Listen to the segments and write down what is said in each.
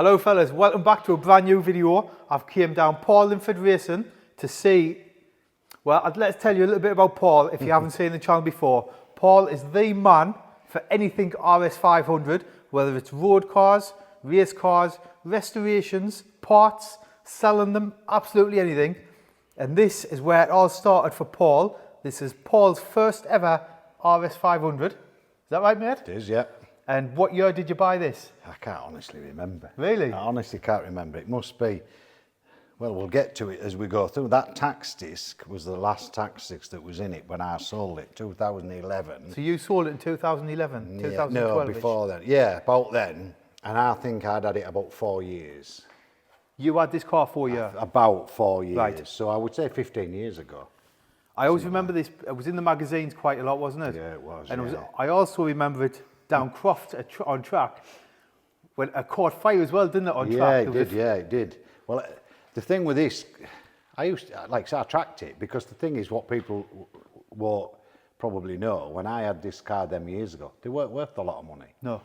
Hello fellas, welcome back to a brand new video. I've came down Paul Linford Racing to see, well, let's tell you a little bit about Paul if you haven't seen the channel before. Paul is the man for anything RS500, whether it's road cars, race cars, restorations, parts, selling them, absolutely anything. And this is where it all started for Paul. This is Paul's first ever RS500. Is that right, mate? It is, yeah. And what year did you buy this? I can't honestly remember. Really? I honestly can't remember. It must be, well, we'll get to it as we go through. That tax disc was the last tax disc that was in it when I sold it, 2011. So you sold it in 2011, Yeah, 2012? no, before then. Yeah, about then. And I think I'd had it about 4 years. You had this car 4 years? About 4 years. Right. So I would say 15 years ago. I always remember this, it was in the magazines quite a lot, wasn't it? Yeah, it was, And yeah. I also remember it down Croft on track, when it caught fire as well, didn't it, on track? Yeah, it did. Well, the thing with this, I used to, like, so I tracked it, because the thing is, what people won't probably know, when I had this car them years ago, they weren't worth a lot of money. No.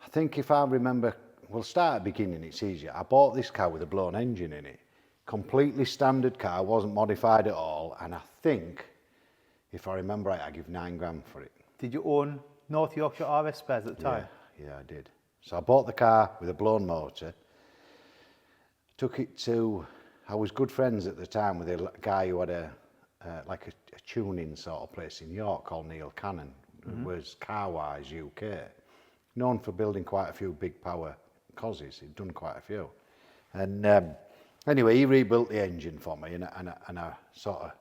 I think if I remember, we'll start at the beginning, it's easier. I bought this car with a blown engine in it. Completely standard car, wasn't modified at all, and I think, if I remember right, I give 9 grand for it. Did you own North Yorkshire RS spares at the time? Yeah, I did. So I bought the car with a blown motor, took it to, I was good friends at the time with a guy who had a tuning sort of place in York called Neil Cannon, who was Carwise UK, known for building quite a few big power Cosworths. He'd done quite a few. And anyway, he rebuilt the engine for me, and I sort of,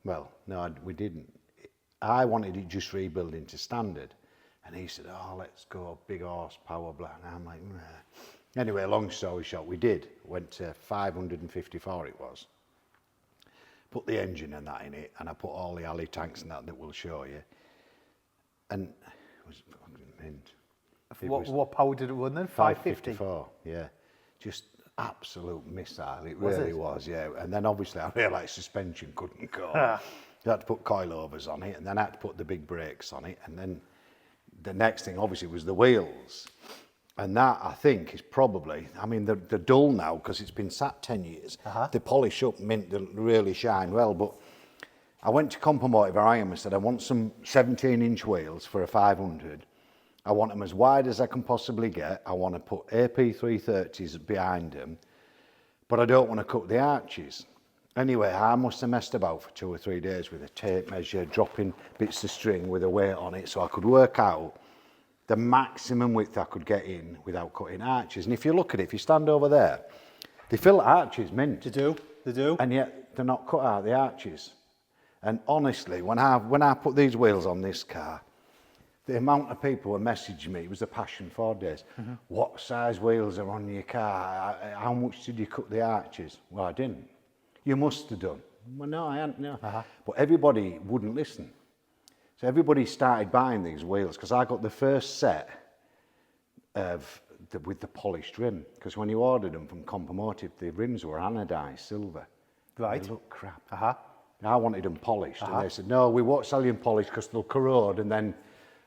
well, no, we didn't. I wanted it just rebuilding to standard. And he said, oh, let's go big horsepower, blah. And I'm like, nah. Anyway, long story short, we did. Went to 554 it was. Put the engine and that in it, and I put all the alley tanks and that we'll show you. And it was fucking mint. What power did it run then? 550? 554, yeah. Just absolute missile, it really was, yeah. And then obviously I realised suspension couldn't go. I had to put coilovers on it, and then I had to put the big brakes on it, and then the next thing obviously was the wheels. And that, I think, is probably, I mean, they're dull now because it's been sat 10 years. They polish up mint, they really shine well, but I went to Compomotive where I am and said, I want some 17-inch wheels for a 500. I want them as wide as I can possibly get. I want to put AP 330s behind them, but I don't want to cut the arches. Anyway, I must have messed about for 2 or 3 days with a tape measure, dropping bits of string with a weight on it, so I could work out the maximum width I could get in without cutting arches. And if you look at it, if you stand over there, they fill arches mint. They do, they do. And yet they're not cut out, the arches. And honestly, when I put these wheels on this car, the amount of people who messaged me, it was a passion 4 days. What size wheels are on your car? How much did you cut the arches? Well, I didn't. You must have done. Well, no, I hadn't, no. But everybody wouldn't listen. So everybody started buying these wheels, because I got the first set with the polished rim. Because when you ordered them from Compomotive, the rims were anodized silver. Right. They look crap. Uh-huh. I wanted them polished, and they said, no, we won't sell you them polished because they'll corrode. And then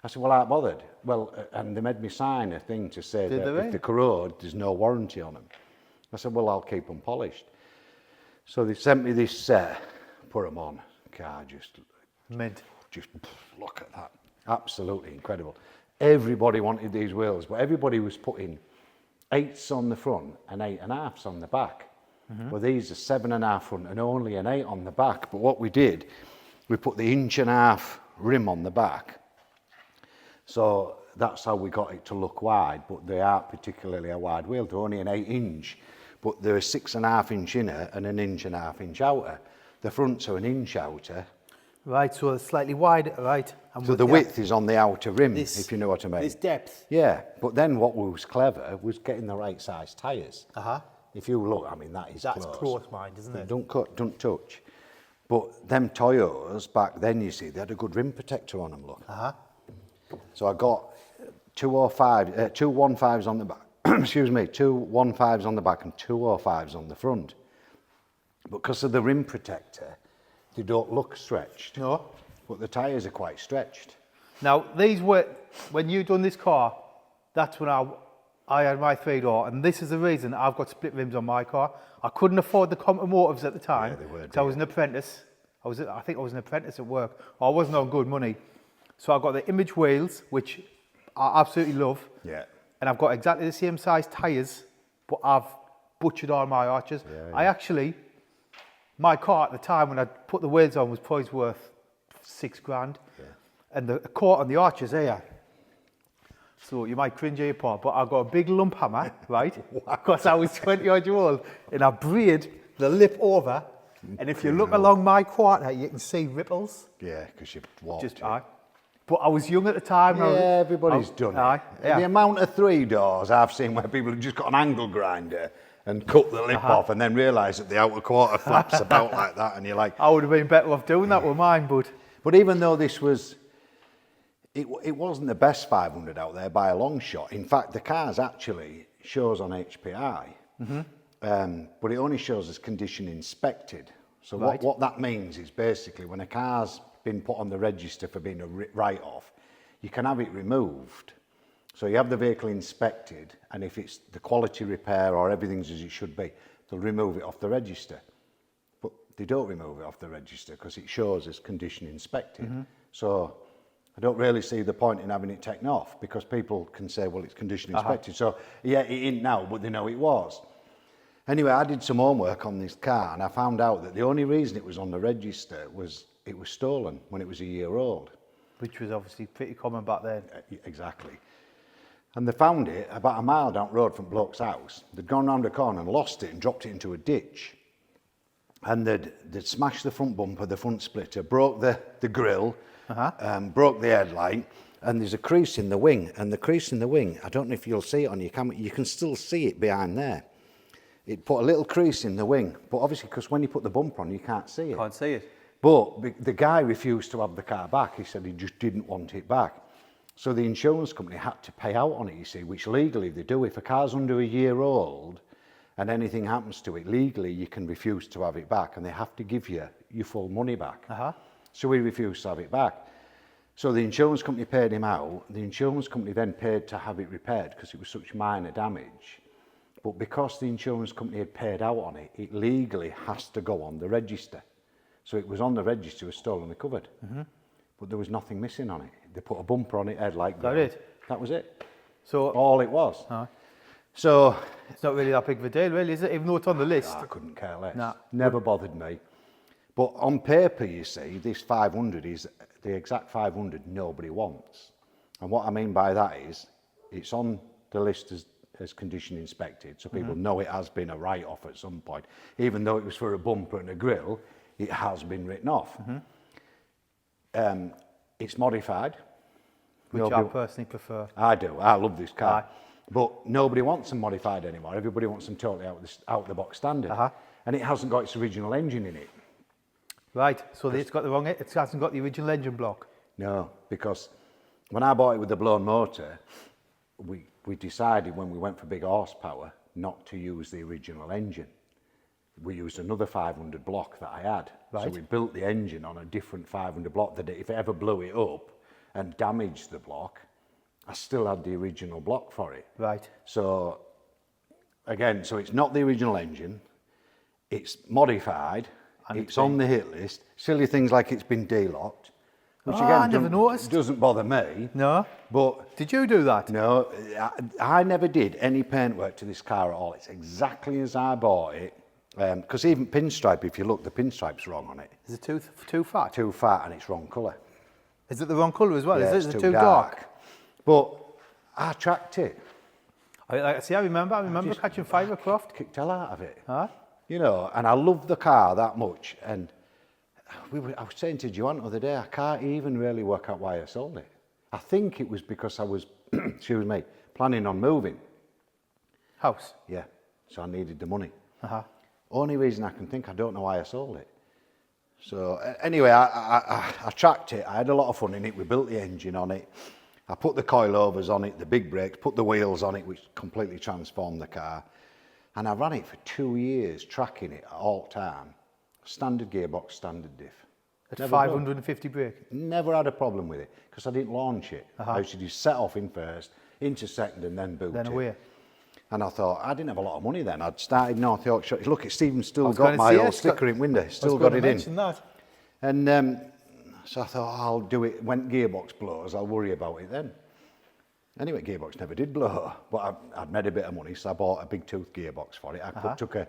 I said, well, I ain't bothered. Well, and they made me sign a thing to say that if they corrode, there's no warranty on them. I said, well, I'll keep them polished. So they sent me this set, put them on. Car just Mint. Just look at that. Absolutely incredible. Everybody wanted these wheels, but everybody was putting 8s on the front and 8.5s on the back. Well, these are 7.5 front and only an 8 on the back. But what we did, we put the 1.5 inch rim on the back. So that's how we got it to look wide, but they aren't particularly a wide wheel. They're only an 8-inch, but they're a 6.5 inch inner and an 1.5 inch outer. The fronts are an inch outer. Right, so it's slightly wider, right. And so the width is on the outer rim, if you know what I mean. This depth. Yeah, but then what was clever was getting the right size tyres. If you look, I mean, that's close, mind, isn't it? Don't cut, don't touch. But them Toyotas, back then, you see, they had a good rim protector on them, look. So I got 2 1.5s on the back, excuse me, 2 1.5s on the back and 2 0.5s on the front. Because of the rim protector, they don't look stretched. No. But the tyres are quite stretched. Now, these were, when you done this car, that's when I had my 3-door, and this is the reason I've got split rims on my car. I couldn't afford the comp-motives at the time, Yeah, they were, so I was an apprentice. I think I was an apprentice at work. I wasn't on good money. So I got the image wheels, which I absolutely love. Yeah. And I've got exactly the same size tyres, but I've butchered all my arches. Yeah. My car at the time when I put the wheels on was probably worth £6,000. Yeah. And the court on the arches here. So you might cringe here, Paul, but I got a big lump hammer, right? Because I was 20 odd years old, and I braid the lip over. And if you look along my quarter, you can see ripples. Yeah, because you've walked Just it. aye. But I was young at the time. Yeah, everybody's done it. Aye, yeah. The amount of 3-doors I've seen where people have just got an angle grinder and cut the lip off and then realise that the outer quarter flaps about like that, and you're like... I would have been better off doing that with mine, but... But even though this was... It wasn't the best 500 out there by a long shot. In fact, the car's actually shows on HPI, but it only shows as condition inspected. So Right. what that means is basically when a car's been put on the register for being a write-off, you can have it removed. So you have the vehicle inspected, and if it's the quality repair or everything's as it should be, they'll remove it off the register. But they don't remove it off the register because it shows as condition inspected. So I don't really see the point in having it taken off, because people can say, well, it's condition inspected. So yeah, it ain't now, but they know it was. Anyway, I did some homework on this car, and I found out that the only reason it was on the register was it was stolen when it was a year old. Which was obviously pretty common back then. Exactly. And they found it about a mile down the road from bloke's house. They'd gone round a corner and lost it and dropped it into a ditch. And they'd smashed the front bumper, the front splitter, broke the grille, broke the headlight, and there's a crease in the wing. And the crease in the wing, I don't know if you'll see it on your camera, you can still see it behind there. It put a little crease in the wing, but obviously because when you put the bumper on, you can't see it. Can't see it. But the guy refused to have the car back. He said he just didn't want it back. So the insurance company had to pay out on it, you see, which legally they do. If a car's under a year old and anything happens to it, legally you can refuse to have it back, and they have to give you your full money back. So he refused to have it back. So the insurance company paid him out. The insurance company then paid to have it repaired because it was such minor damage. But because the insurance company had paid out on it, it legally has to go on the register. So it was on the register, it was stolen and covered. But there was nothing missing on it. They put a bumper on it, headlight. That it? That was it. So All it was. Aye. So it's not really that big of a deal, really, is it? Even though it's on the list. I couldn't care less. Nah. Never bothered me. But on paper, you see, this 500 is the exact 500 nobody wants. And what I mean by that is, it's on the list as condition inspected, so people know it has been a write-off at some point. Even though it was for a bumper and a grille, it has been written off. It's modified. Which I personally prefer. I do. I love this car. Aye. But nobody wants them modified anymore. Everybody wants them totally out the box standard. And it hasn't got its original engine in it. Right, so it's got the wrong, it hasn't got the original engine block. No, because when I bought it with the blown motor, we decided when we went for big horsepower not to use the original engine. We used another 500 block that I had. Right. So we built the engine on a different 500 block that if it ever blew it up and damaged the block, I still had the original block for it. Right. So again, so it's not the original engine, it's modified, and it's on the hit list. Silly things like it's been delocked, which I never noticed. Doesn't bother me. No. But Did you do that? no, I never did any paintwork to this car at all. It's exactly as I bought it. Because even pinstripe, if you look, the pinstripe's wrong on it. Is it too fat? Too fat and it's wrong colour. Is it the wrong colour as well? Yeah, Is it's it too dark? dark? But I tracked it. I remember catching Fibercroft. Kicked hell out of it. Huh? You know, and I love the car that much. And I was saying to Joanne the other day, I can't even really work out why I sold it. I think it was because I was, excuse me, planning on moving. House? Yeah, so I needed the money. Uh-huh. Only reason I can think, I don't know why I sold it. So anyway, I tracked it. I had a lot of fun in it. We built the engine on it. I put the coilovers on it, the big brakes, put the wheels on it, which completely transformed the car. And I ran it for 2 years, tracking it at all time. Standard gearbox, standard diff. At 550 brake? Never had a problem with it, because I didn't launch it. I used to just set off in first, into second, and then boot Then it. away. And I thought, I didn't have a lot of money then. I'd started North Yorkshire. Look, it's Stephen's still was got gonna my say, old it's got- sticker in window. I was Still going got to it in. mention that. And so I thought, I'll do it. When gearbox blows, I'll worry about it then. Anyway, gearbox never did blow, but I'd made a bit of money, so I bought a big tooth gearbox for it. I took a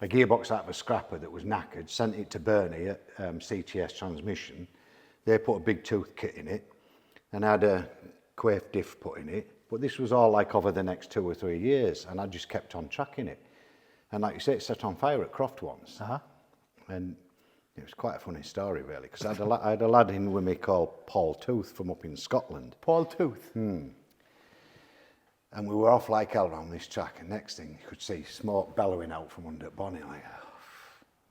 gearbox out of a scrapper that was knackered, sent it to Bernie at CTS Transmission. They put a big tooth kit in it, and had a Quaife diff put in it. But this was all like over the next 2 or 3 years, and I just kept on tracking it. And like you say, it set on fire at Croft once. And it was quite a funny story, really, because I had a lad in with me called Paul Tooth from up in Scotland. Paul Tooth. And we were off like hell around this track, and next thing you could see smoke bellowing out from under the bonnet, like,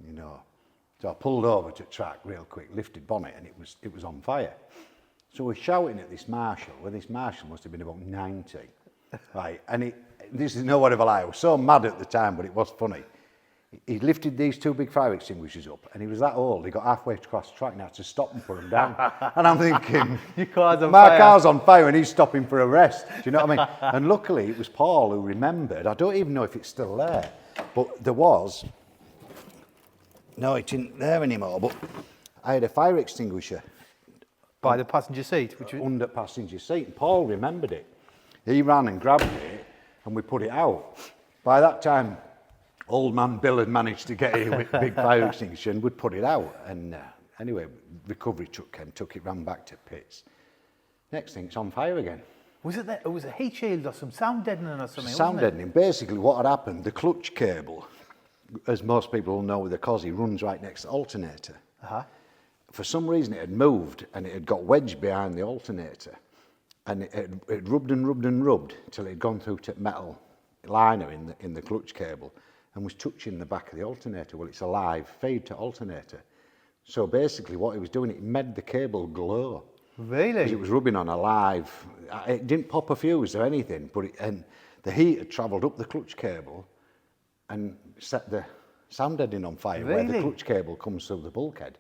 you know. So I pulled over to track real quick, lifted bonnet, and it was on fire. So we're shouting at this marshal. Well, this marshal must have been about 90, right? And this is no word of a lie. I was so mad at the time, but it was funny. He lifted these 2 big fire extinguishers up, and he was that old. He got halfway across the track and had to stop and put them down. And I'm thinking, Your car's on my fire. car's on fire, and he's stopping for a rest. Do you know what I mean? And luckily, it was Paul who remembered. I don't even know if it's still there, but there was. No, it isn't there anymore. But I had a fire extinguisher By the passenger seat, which was... under passenger seat, and Paul remembered it. He ran and grabbed it, and we put it out. By that time, old man Bill had managed to get here with a big fire extinguisher and we'd put it out. And anyway, recovery truck came, took it, ran back to pits. Next thing, it's on fire again. Was it that? It was a heat shield or some sound deadening or something, Sound wasn't it? deadening. Basically, what had happened, the clutch cable, as most people will know with the Cosy, runs right next to the alternator. For some reason, it had moved and it had got wedged behind the alternator. And it rubbed and rubbed and rubbed till it had gone through to metal liner in the clutch cable and was touching the back of the alternator. Well, it's a live feed to alternator. So basically what it was doing, it made the cable glow. Really? It was rubbing on a live, it didn't pop a fuse or anything, but and the heat had travelled up the clutch cable and set the sound deadening on fire where the Really? clutch cable comes through the bulkhead.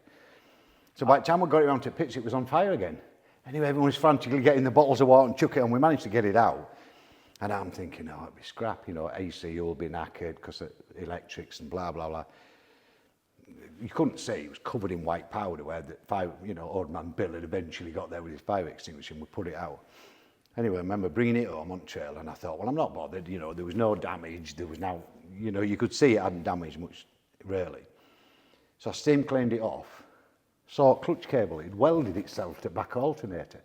So by the time we got it around to pitch, it was on fire again. Anyway, everyone was frantically getting the bottles of water and chuck it, and we managed to get it out. And I'm thinking, oh, it'd be scrap, you know, AC will be knackered because of electrics and blah, blah, blah. You couldn't see, it was covered in white powder where the fire, you know, old man Bill had eventually got there with his fire extinguisher and we put it out. Anyway, I remember bringing it home on trail and I thought, well, I'm not bothered, you know, there was no damage, there was now, you know, you could see it hadn't damaged much, really. So I steam cleaned it off, saw clutch cable, it welded itself to back alternator.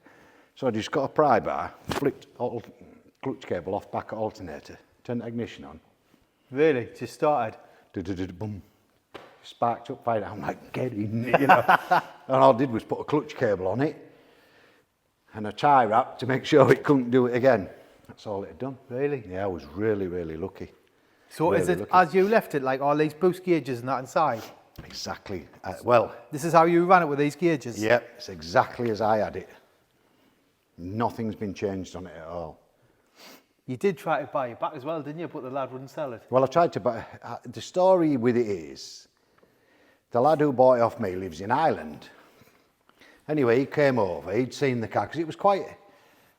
So I just got a pry bar, flicked clutch cable off back alternator, turned the ignition on. Really? Just started? Boom. Sparked up, fired. I'm like, get in, you know. And all I did was put a clutch cable on it and a tie wrap to make sure it couldn't do it again. That's all it had done. Really? Yeah, I was really, really lucky. So Really is it, lucky. as you left it, like all these boost gauges and that inside? Exactly. Well, This is how you ran it with these gauges? yeah, it's exactly as I had it. Nothing's been changed on it at all. You did try to buy it back as well, didn't you? But the lad wouldn't sell it. Well, I tried to, but the story with it is, the lad who bought it off me lives in Ireland. Anyway, he came over, he'd seen the car, because it was quite,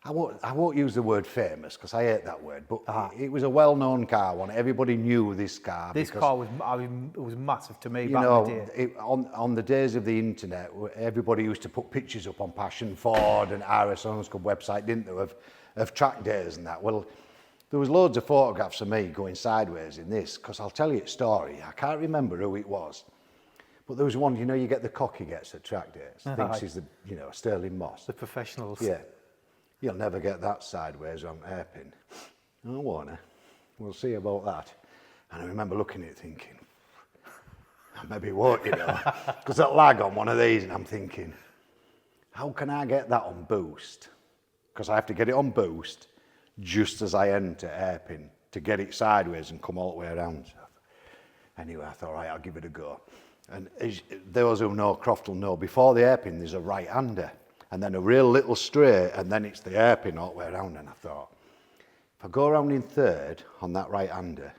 I won't use the word famous, because I hate that word, but it was a well-known car, one. Everybody knew this car. This because, car was, I mean, it was massive to me you back know, in the day. on the days of the internet, everybody used to put pictures up on Passion Ford and RS500 website, didn't they, of track days and that. Well, there was loads of photographs of me going sideways in this, because I'll tell you a story. I can't remember who it was, but there was one, you know, you get the cock he gets at track days, thinks he's the, you know, Sterling Moss. The professionals. Yeah, you'll never get that sideways on hairpin. Oh, Warner, we'll see about that. And I remember looking at it thinking, maybe it won't, you know, because that lag on one of these, and I'm thinking, how can I get that on boost? Because I have to get it on boost just as I enter hairpin to get it sideways and come all the way around. Anyway, I thought, right, I'll give it a go. And as those who know Croft will know, before the hairpin, there's a right-hander, and then a real little straight, and then it's the hairpin all the way around. And I thought, if I go around in third on that right-hander,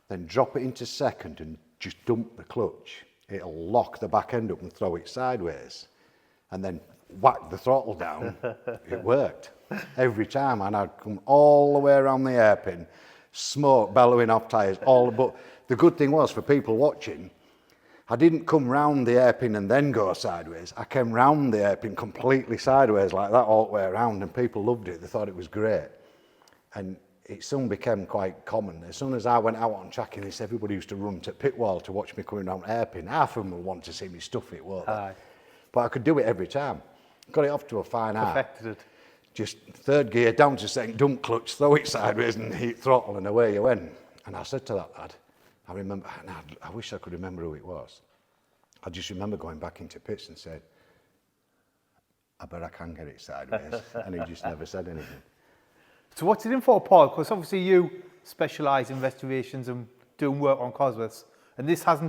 then drop it into second and just dump the clutch, it'll lock the back end up and throw it sideways. And then whack the throttle down. It worked every time, and I'd come all the way around the hairpin smoke bellowing off tyres, but the good thing was for people watching, I didn't come round the hairpin and then go sideways. I came round the hairpin completely sideways like that all the way around, and people loved it. They thought it was great. And it soon became quite common. As soon as I went out on track in this, everybody used to run to pit wall to watch me coming round hairpin. Half of them would want to see me stuff it, weren't they? But I could do it every time. Got it off to a fine art. Perfected it. Just third gear, down to second, dump clutch, throw it sideways and heat throttle, and away you went. And I said to that lad, I remember, I wish I could remember who it was. I just remember going back into pits and said, I bet I can get it sideways. And he just never said anything. So what's it in for, Paul? Because obviously you specialise in restorations and doing work on Cosworths, and this has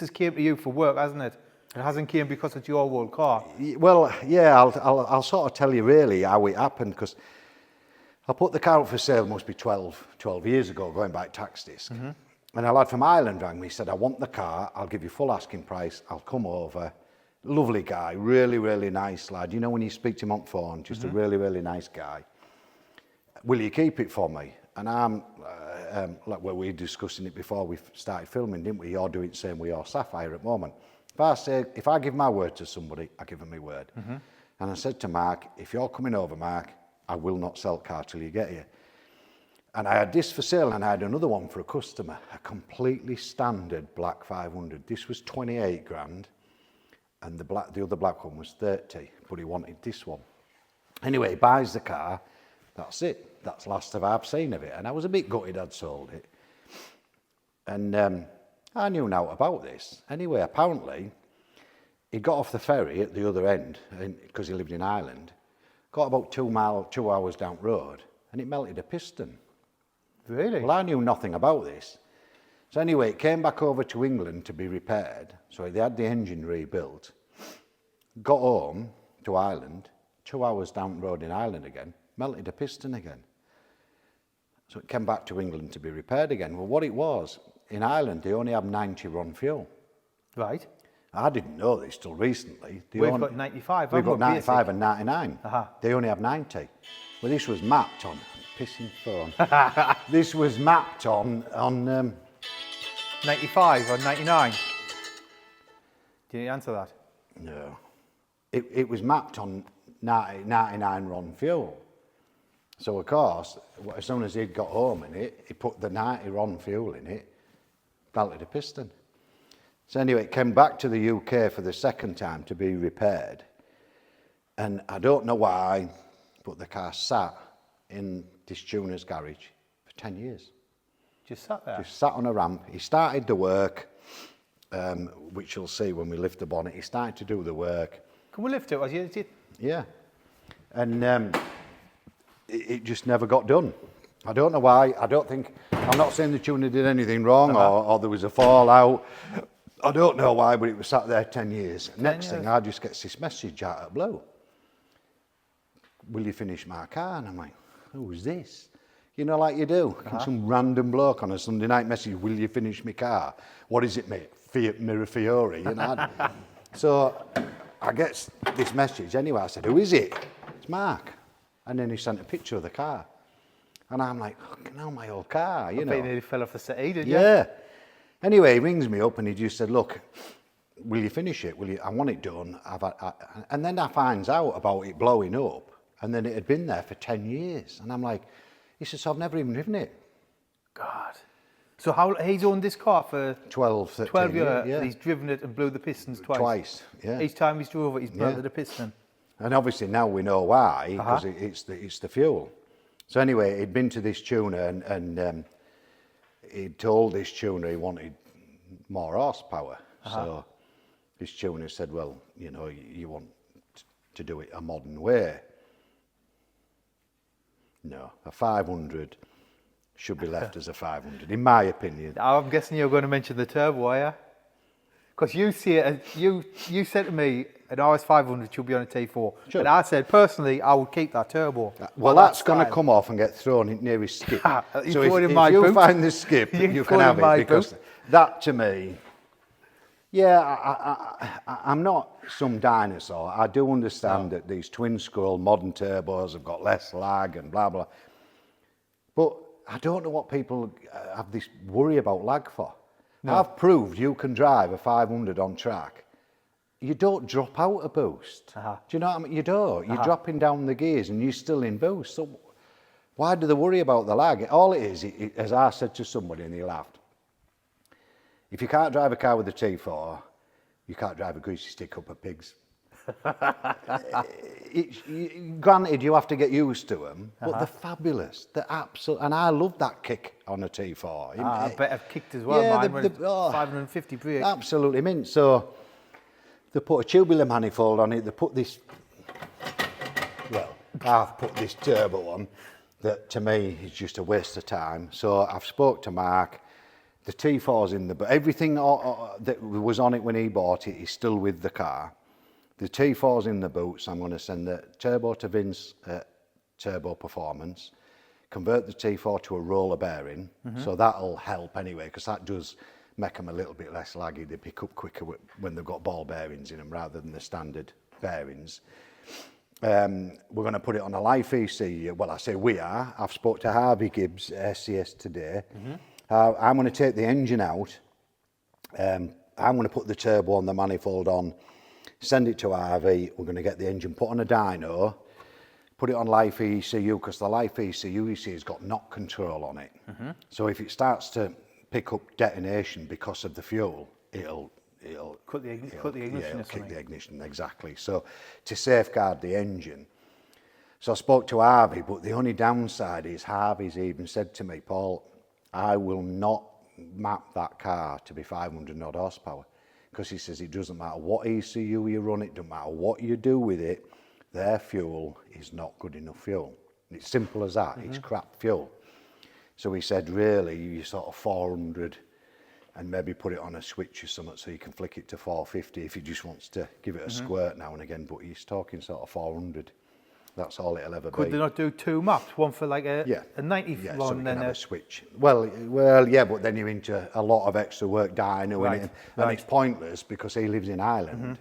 came to you for work, hasn't it? It hasn't came because it's your old car. Well, yeah, I'll sort of tell you really how it happened, because I put the car up for sale, must be 12 years ago, going back tax disc. Mm-hmm. And a lad from Ireland rang me, said, I want the car, I'll give you full asking price, I'll come over. Lovely guy, really, really nice lad. You know when you speak to him on phone, just a really, really nice guy. Will you keep it for me? And I'm, like we were discussing it before we started filming, didn't we? You're doing the same with your Sapphire at the moment. If I give my word to somebody, I give them my word. Mm-hmm. And I said to Mark, if you're coming over, Mark, I will not sell car till you get here. And I had this for sale, and I had another one for a customer, a completely standard black 500. This was 28 grand, and the other black one was 30, but he wanted this one. Anyway, he buys the car, that's it. That's the last I've seen of it. And I was a bit gutted I'd sold it. And I knew naught about this. Anyway, apparently, he got off the ferry at the other end, because he lived in Ireland, got about 2 hours down the road, and it melted a piston. Really? Well, I knew nothing about this. So anyway, it came back over to England to be repaired. So they had the engine rebuilt. Got home to Ireland, 2 hours down the road in Ireland again, melted a piston again. So it came back to England to be repaired again. Well, what it was, in Ireland, they only have 90 run fuel. Right. I didn't know this till recently. We've got 95. We've got 95 basic. and 99. Uh-huh. They only have 90. Well, this was mapped on, pissing phone. This was mapped on 95 or 99. Did you answer that? No. It was mapped on 99 run fuel. So, of course, as soon as he'd got home in it, he put the 90 run fuel in it, melted a piston. So anyway, it came back to the UK for the second time to be repaired. And I don't know why, but the car sat in this tuner's garage for 10 years. Just sat there? Just sat on a ramp. He started the work, which you'll see when we lift the bonnet. He started to do the work. Can we lift it? Yeah. And it just never got done. I don't know why. I'm not saying the tuner did anything wrong or there was a fallout. I don't know why, but it was sat there 10 years. Next thing, I just get this message out of blue. Will you finish my car? And I'm like, who's this? You know, like you do. Some random bloke on a Sunday night message, will you finish my car? What is it, mate? Fiat Mirafiori, you know? So I get this message anyway. I said, who is it? It's Mark. And then he sent a picture of the car. And I'm like, now my old car, you know. I bet you nearly fell off the settee, did you? Yeah. Anyway, he rings me up and he just said, look, will you finish it? I want it done. And then I finds out about it blowing up, and then it had been there for 10 years. And I'm like, he says, so I've never even driven it. God. So he's owned this car for 12 years, yeah. And he's driven it and blew the pistons twice. Twice, yeah. Each time he's drove it, he's melted a piston. And obviously now we know why, because it's the fuel. So anyway, he'd been to this tuner and he'd told this tuner he wanted more horsepower. So this tuner said, well, you know, you want to do it a modern way. No, a 500 should be left as a 500, in my opinion. I'm guessing you're going to mention the turbo, are you? Because you said to me, an RS500 should be on a T4. Sure. And I said, personally, I would keep that turbo. Well, that's going to come off and get thrown near his skip. So if you find the skip, you can have it, because that to me, I'm not some dinosaur. I do understand that these twin scroll modern turbos have got less lag and blah, blah. But I don't know what people have this worry about lag for. No. I've proved you can drive a 500 on track. You don't drop out a boost. Do you know what I mean? You don't. You're dropping down the gears and you're still in boost. So why do they worry about the lag? All it is, as I said to somebody and he laughed, if you can't drive a car with a T4, you can't drive a greasy stick up a pig's. Granted, you have to get used to them, but they're fabulous. They're absolute, and I love that kick on a T4. I bet I've kicked as well. Yeah, mine when 550 brake. Absolutely mint. So they put a tubular manifold on it. They put this. Well, I've put this turbo on that to me is just a waste of time. So I've spoke to Mark. The T4's in the, but everything that was on it when he bought it is still with the car. The T4's in the boots. I'm going to send the turbo to Vince at Turbo Performance, convert the T4 to a roller bearing, so that'll help anyway, because that does make them a little bit less laggy. They pick up quicker when they've got ball bearings in them rather than the standard bearings. We're going to put it on a life ECU. Well, I say we are. I've spoke to Harvey Gibbs, SCS today. I'm going to take the engine out. I'm going to put the turbo on, the manifold on, send it to Harvey. We're going to get the engine put on a dyno, put it on life ECU, because the life ECU, you see, has got knock control on it. So if it starts to pick up detonation because of the fuel, it'll Cut the ignition yeah, or it'll kick something. the ignition, exactly. So to safeguard the engine. So I spoke to Harvey, but the only downside is Harvey's even said to me, Paul, I will not map that car to be 500 odd horsepower, because he says it doesn't matter what ECU you run, it doesn't matter what you do with it, their fuel is not good enough fuel. It's simple as that. It's crap fuel. So he said, really, you sort of 400 and maybe put it on a switch or something so you can flick it to 450 if he just wants to give it a squirt now and again, but he's talking sort of 400. That's all it'll ever be. Could they not do two maps? One for like a 90 yeah, one so and then have a switch. Well, yeah, but then you're into a lot of extra work dyno in it, and it's pointless because he lives in Ireland.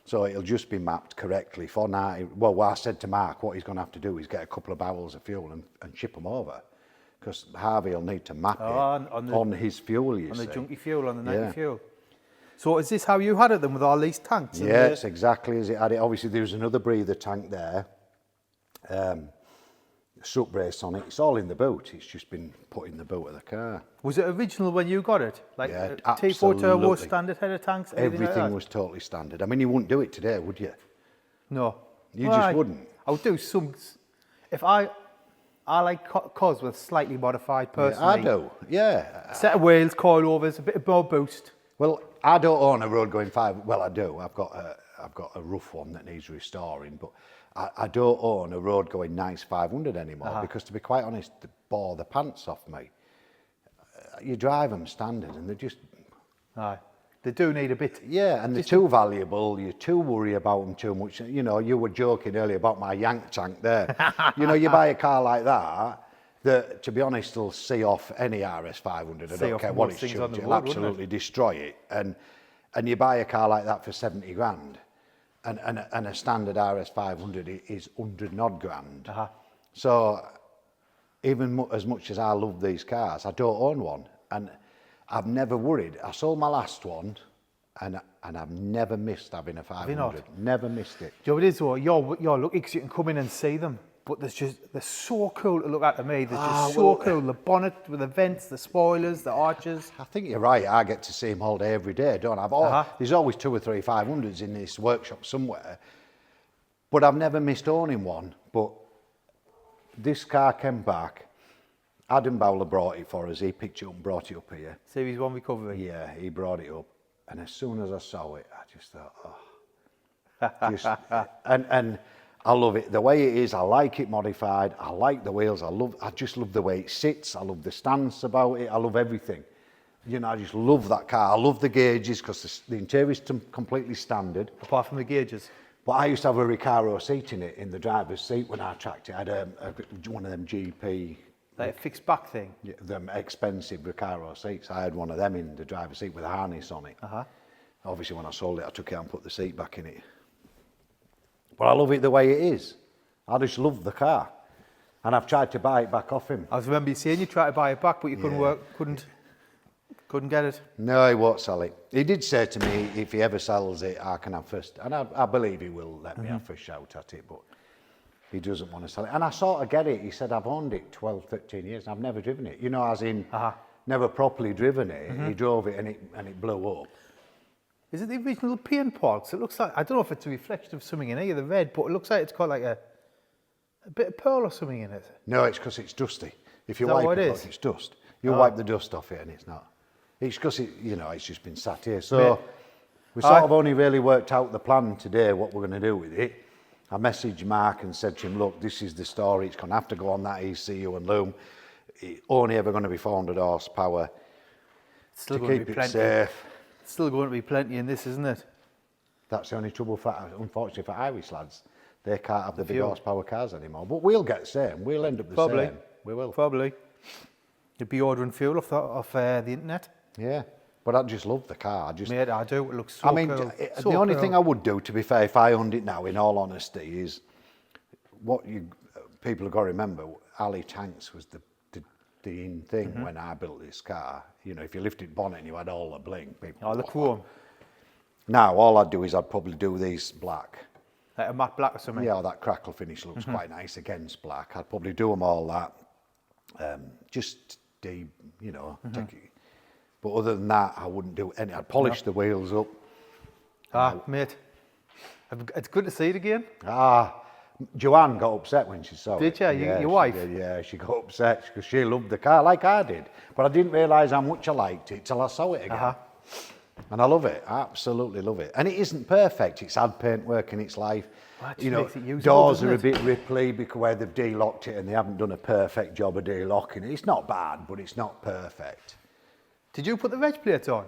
So it'll just be mapped correctly for 90. Well, I said to Mark, what he's going to have to do is get a couple of barrels of fuel and ship them over, because Harvey will need to map it on his fuel, you see. On the junky fuel, on the 90 fuel. So is this how you had it then, with all these tanks? Yeah, it's exactly as it had it. Obviously, there was another breather tank there. Sup brace on it. It's all in the boot. It's just been put in the boot of the car. Was it original when you got it? Like Yeah, T4 turbo, absolutely. standard header tanks, Everything was totally standard. I mean, you wouldn't do it today, would you? No. You just wouldn't. I would do some. If I like Cosworth slightly modified personally. I do. Yeah. Set of wheels, coilovers, a bit of more boost. Well, I don't own a road going 5. Well, I do. I've got a rough one that needs restoring, but I don't own a road going nice 500 anymore because, to be quite honest, they bore the pants off me. You drive them standard and they're just... Aye. They do need a bit. Yeah, and they're too valuable. You too worry about them too much. You know, you were joking earlier about my Yank tank there. You know, you buy a car like that, to be honest, will see off any RS500. I don't care what it's chucked. It'll absolutely destroy it. And you buy a car like that for 70 grand, and a standard RS500 is 100 odd grand. So even as much as I love these cars, I don't own one. And I've never worried. I sold my last one, and I've never missed having a 500. Never missed it. Do you know what it is though? You're lucky because you can come in and see them. But they're so cool to look at to me. They're just so cool. The bonnet with the vents, the spoilers, the arches. I think you're right. I get to see them all day, every day, don't I? There's always 2 or 3 500s in this workshop somewhere. But I've never missed owning one. But this car came back. Adam Bowler brought it for us. He picked it up and brought it up here. Series 1 recovery. Yeah, he brought it up. And as soon as I saw it, I just thought, and I love it the way it is. I like it modified. I like the wheels. I just love the way it sits. I love the stance about it. I love everything. You know, I just love that car. I love the gauges because the interior is completely standard. Apart from the gauges. But I used to have a Recaro seat in it, in the driver's seat when I tracked it. I had one of them GP... Like a fixed back thing? Yeah, them expensive Recaro seats. I had one of them in the driver's seat with a harness on it. Obviously, when I sold it, I took it out and put the seat back in it. But I love it the way it is. I just love the car. And I've tried to buy it back off him. I remember you saying you tried to buy it back, but you couldn't get it. No, he won't sell it. He did say to me, if he ever sells it, I can have first. And I believe he will let me have first shout at it, but he doesn't want to sell it. And I sort of get it. He said, I've owned it 12, 13 years. I've never driven it. You know, as in, never properly driven it. He drove it and it blew up. Is it the original paint, Paul? 'Cause it looks like, I don't know if it's a reflection of something in here, the red, but it looks like it's got like a bit of pearl or something in it. No, it's because it's dusty. If you Is that wipe what it, it look, is? it's dust. You wipe the dust off it and it's not. It's because it's just been sat here. So we sort of only really worked out the plan today, what we're going to do with it. I messaged Mark and said to him, look, this is the story. It's going to have to go on that ECU and loom. It's only ever going to be 400 horsepower. It's still to going to keep be it plenty. safe. It's still going to be plenty in this, isn't it? That's the only trouble, unfortunately, for Irish lads. They can't have the big horsepower cars anymore. But we'll get the same. We'll end up the same. We will. Probably. You'd be ordering fuel off the internet. Yeah. But I just love the car. Mate, I do. It looks so cool. The only thing I would do, to be fair, if I owned it now, in all honesty, is what people have got to remember, Ali Tanks was the in thing when I built this car. You know, if you lifted bonnet and you had all the bling, people. Oh, the chrome. Now, all I'd do is I'd probably do these black. Like a matte black or something. Yeah, that crackle finish looks quite nice against black. I'd probably do them all that. Just take it. But other than that, I wouldn't do any. I'd polish the wheels up. Mate, it's good to see it again. Joanne got upset when she saw it. Did you? Your wife? Yeah, she got upset because she loved the car like I did. But I didn't realise how much I liked it till I saw it again. And I love it. I absolutely love it. And it isn't perfect. It's had paint work in its life. Doors are a bit ripply because where they've de-locked it and they haven't done a perfect job of de-locking it. It's not bad, but it's not perfect. Did you put the reg plates on?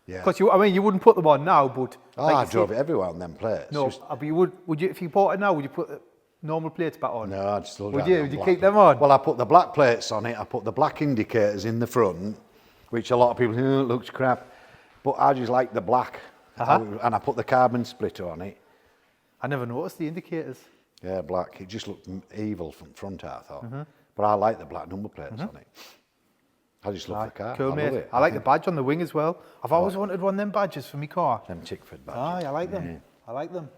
Yeah. Because you wouldn't put them on now, but I drove it everywhere on them plates. No, but you would you if you bought it now? Would you put the normal plates back on? No, I'd still. Would you keep them on? Well, I put the black plates on it. I put the black indicators in the front, which a lot of people think it looks crap, but I just like the black. And I put the carbon splitter on it. I never noticed the indicators. Yeah, black. It just looked evil from front, I thought. But I like the black number plates on it. I just love the car. Cool, I mate. love it. I like the badge on the wing as well. I've always wanted one of them badges for my car. Them Tickford badges. I like them. Yeah. I like them.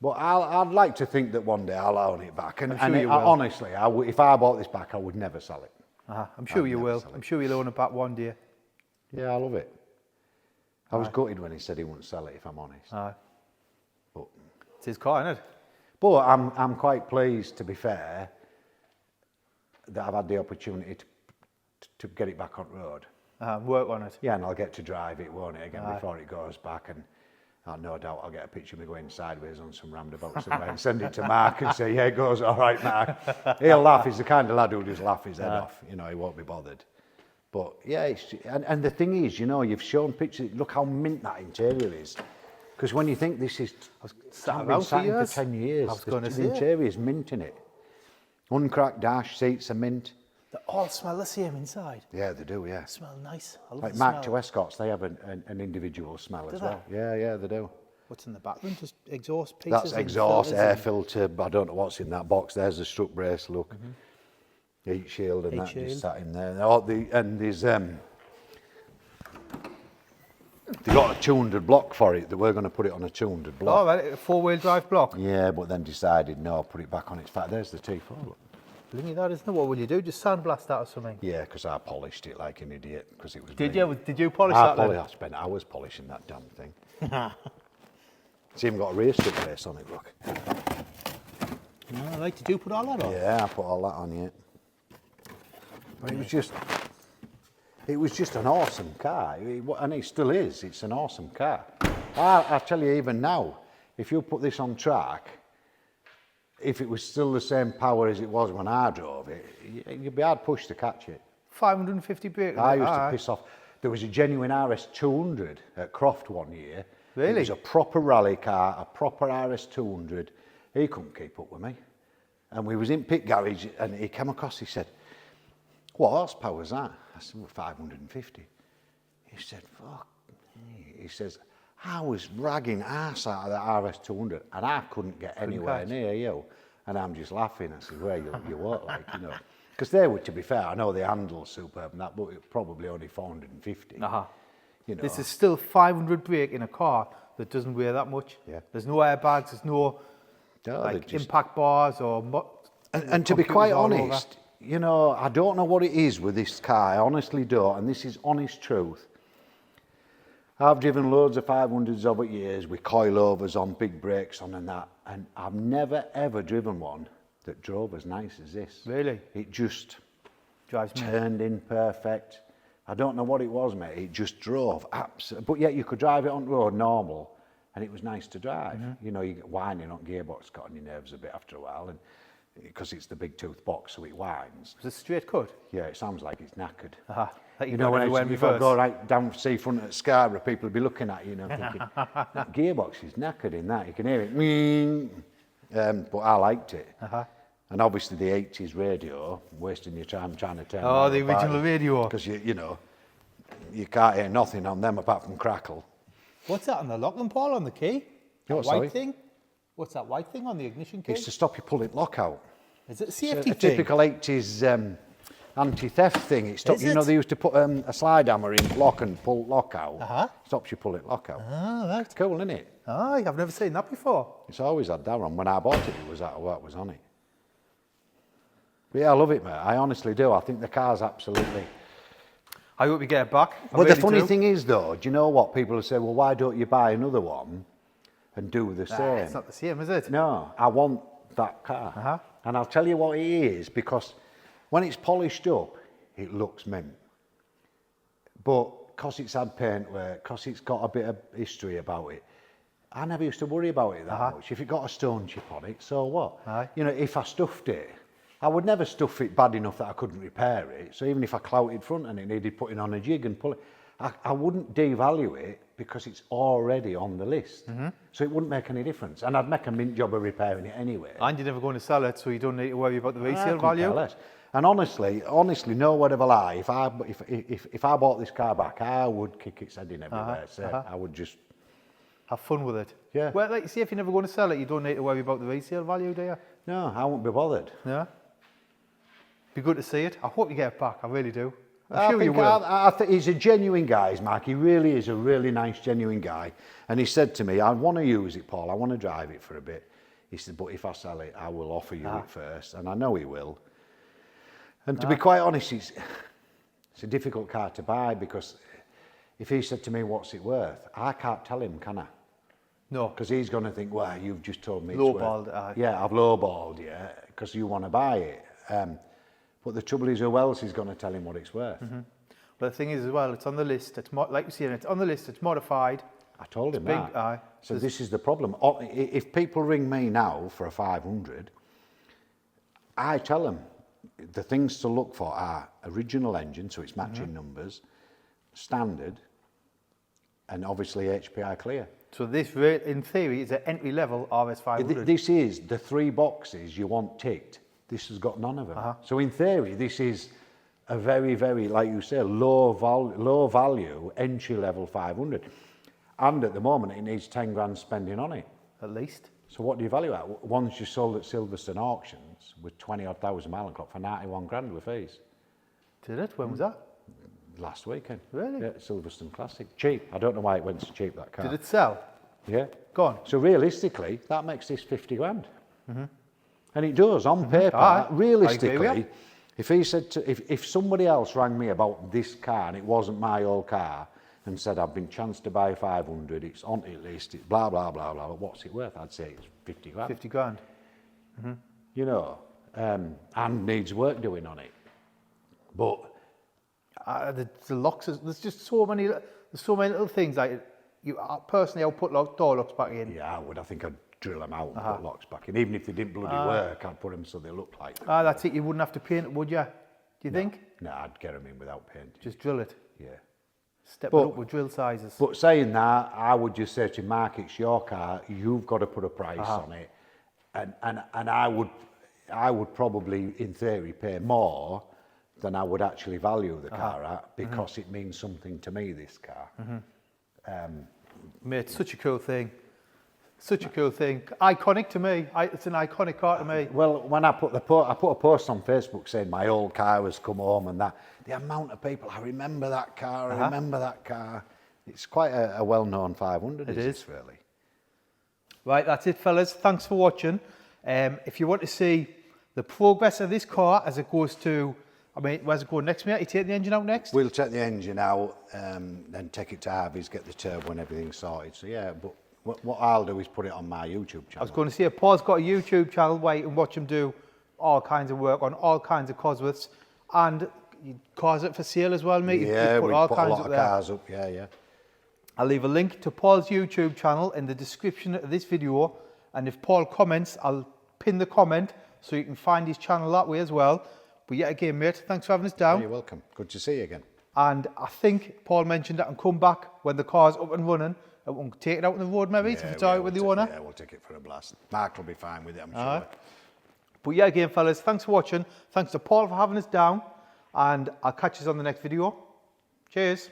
But I'd like to think that one day I'll own it back. And, I'm sure you will. Honestly, if I bought this back, I would never sell it. I'm sure you will. I'm sure you'll own it back one day. Yeah, I love it. I was gutted when he said he wouldn't sell it, if I'm honest. But it's his car, isn't it? But I'm quite pleased, to be fair, that I've had the opportunity to get it back on road. Work on it. Yeah, and I'll get to drive it, won't it, again, before it goes back. And no doubt I'll get a picture of me going sideways on some roundabout somewhere and send it to Mark and say, yeah, it goes all right, Mark. He'll laugh. He's the kind of lad who'll just laugh his head off. You know, he won't be bothered. But yeah, and the thing is, you've shown pictures. Look how mint that interior is. Because when you think this is sat for 10 years, the interior is mint in it. Uncracked dash, seats are mint. They all smell the same inside. Yeah, they do, yeah. They smell nice. I love like the Mark smell. II Escorts, they have an individual smell as well. Yeah, they do. What's in the back then? Just exhaust pieces? That's exhaust, air filter. I don't know what's in that box. There's the strut brace, look. Heat shield and that just sat in there. And there's they got a 200 block for it. That we're going to put it on a 200 block. Oh, right, a 4-wheel drive block. Yeah, but then decided no, put it back on its fat. There's the T4. Look. Blingy that, isn't it? What will you do? Just sandblast that or something? Yeah, because I polished it like an idiot because it was. Did you polish that? I spent hours polishing that damn thing. It's even got a rear strip brace on it. Look. I like to do put all that on. Yeah, I put all that on yet. But it was just an awesome car, and it still is. It's an awesome car. I tell you, even now, if you put this on track, if it was still the same power as it was when I drove it, you'd be hard pushed to catch it. 550 brake. I used to piss off. There was a genuine RS200 at Croft one year. Really? It was a proper rally car, a proper RS200. He couldn't keep up with me. And we was in pit garage, and he came across, he said, what horsepower is that? I said, well, 550. He said, fuck. He says, I was ragging arse out of that RS200 and I couldn't get anywhere near you. And I'm just laughing. I said, well, you won't, like, you know. Because they were, to be fair, I know the handle's superb and that, but it probably only 450. You know. This is still 500 brake in a car that doesn't weigh that much. Yeah. There's no airbags, there's no like impact bars or... And to be quite honest, you know, I don't know what it is with this car. I honestly don't, and this is honest truth. I've driven loads of 500s over years with coilovers on, big brakes on and that, and I've never ever driven one that drove as nice as this. Really? It just drives me. Turned in perfect. I don't know what it was, mate. It just drove absolutely. But yet you could drive it on the road normal, and it was nice to drive. You know, you get whining on gearbox, got on your nerves a bit after a while, and because it's the big tooth box, so it whines. Was it straight cut? Yeah, it sounds like it's knackered. Like you know, if I go right down seafront at Scarborough, people will be looking at you, you know, thinking, that gearbox is knackered in that. You can hear it. But I liked it. And obviously the 80s radio, wasting your time trying to turn. Oh, the original radio. Because you know, you can't hear nothing on them apart from crackle. What's that on the Lachlan, Paul, on the key? Oh, that white thing? What's that white thing on the ignition key? It's to stop you pulling lock out. Is it a safety thing? A typical 80s anti-theft thing. It stops, you know, they used to put a slide hammer in lock and pull lock out. Stops you pulling lock out. Right. Cool, isn't it? I've never seen that before. It's always had that on. When I bought it, it was that what was on it. But yeah, I love it, mate. I honestly do. I think the car's absolutely... I hope you get it back. Well, the funny thing is, though, do you know what? People will say, well, why don't you buy another one and do the same? It's not the same, is it? No, I want that car. And I'll tell you what it is, because when it's polished up, it looks mint. But because it's had paint work, because it's got a bit of history about it, I never used to worry about it that much. If it got a stone chip on it, so what? You know, if I stuffed it, I would never stuff it bad enough that I couldn't repair it. So even if I clouted front and it needed putting on a jig and pull it, I wouldn't devalue it because it's already on the list. So it wouldn't make any difference. And I'd make a mint job of repairing it anyway. And you're never going to sell it, so you don't need to worry about the resale value. And honestly, no word of a lie, if I bought this car back, I would kick its head in everywhere. So I would just... have fun with it. Yeah. Well, like you say, if you're never going to sell it, you don't need to worry about the resale value, do you? No, I won't be bothered. Yeah. Be good to see it. I hope you get it back. I really do. I'm sure you will. I think he's a genuine guy, Mark. He really is a really nice, genuine guy. And he said to me, I want to use it, Paul. I want to drive it for a bit. He said, but if I sell it, I will offer you it first. And I know he will. And to be quite honest, it's a difficult car to buy, because if he said to me, what's it worth? I can't tell him, can I? No. Because he's going to think, well, you've just told me it's lowballed. Yeah, I've lowballed you because you want to buy it. But the trouble is, who else is going to tell him what it's worth? But the thing is as well, it's on the list. It's like you see, it's on the list. It's modified. I told him big, that. So this is the problem. If people ring me now for a 500, I tell them the things to look for are original engine, so it's matching numbers, standard, and obviously HPI clear. So this, in theory, is an entry-level RS500. This is the 3 boxes you want ticked. This has got none of them. So in theory, this is a very, very, like you say, low value entry-level 500. And at the moment, it needs 10 grand spending on it. At least. So what do you value at? Once you sold at Silverstone auctions with 20-odd thousand mile clock for 91 grand with fees. Did it? When was that? Last weekend. Really? Yeah, Silverstone Classic. Cheap. I don't know why it went so cheap, that car. Did it sell? Yeah. Go on. So realistically, that makes this 50 grand. And it does, on paper. Realistically, if he said if somebody else rang me about this car and it wasn't my old car and said, I've been chanced to buy 500, it's on it list, it's blah, blah, blah, blah, what's it worth? I'd say it's 50 grand. 50 grand. You know, and needs work doing on it. But the locks, there's just so many little things. Like personally, I'll put door locks back in. Yeah, I would. I think I'd drill them out and put locks back in. Even if they didn't bloody work, I'd put them so they look like them. That's it. You wouldn't have to paint it, would you? Do you think? No, I'd get them in without painting. Just drill it. Yeah. Step it up with drill sizes. But saying that, I would just say to Mark, it's your car. You've got to put a price on it, and I would probably, in theory, pay more than I would actually value the car at, because it means something to me, this car. Mate, it's such a cool thing. Such a cool thing. Iconic to me. It's an iconic car to me. Well, when I put a post on Facebook saying my old car has come home and that, the amount of people, I remember that car, I remember that car. It's quite a well-known 500, It is really. Right, that's it, fellas. Thanks for watching. If you want to see the progress of this car as it goes to, I mean, where's it going next, mate? You take the engine out next? We'll take the engine out, then take it to Harvey's, get the turbo and everything sorted. So yeah, but what I'll do is put it on my YouTube channel. I was going to say, Paul's got a YouTube channel where you can watch him do all kinds of work on all kinds of Cosworths, and cars up for sale as well, mate. Yeah, you we put a lot of cars up, yeah. I'll leave a link to Paul's YouTube channel in the description of this video, and if Paul comments, I'll pin the comment so you can find his channel that way as well. But yet again, mate, thanks for having us down. You're welcome. Good to see you again. And I think Paul mentioned that and come back when the car's up and running. And we'll take it out on the road maybe, if it's all right with the owner. Yeah, we'll take it for a blast. Mark will be fine with it, I'm sure. But yeah, again, fellas, thanks for watching. Thanks to Paul for having us down. And I'll catch you on the next video. Cheers.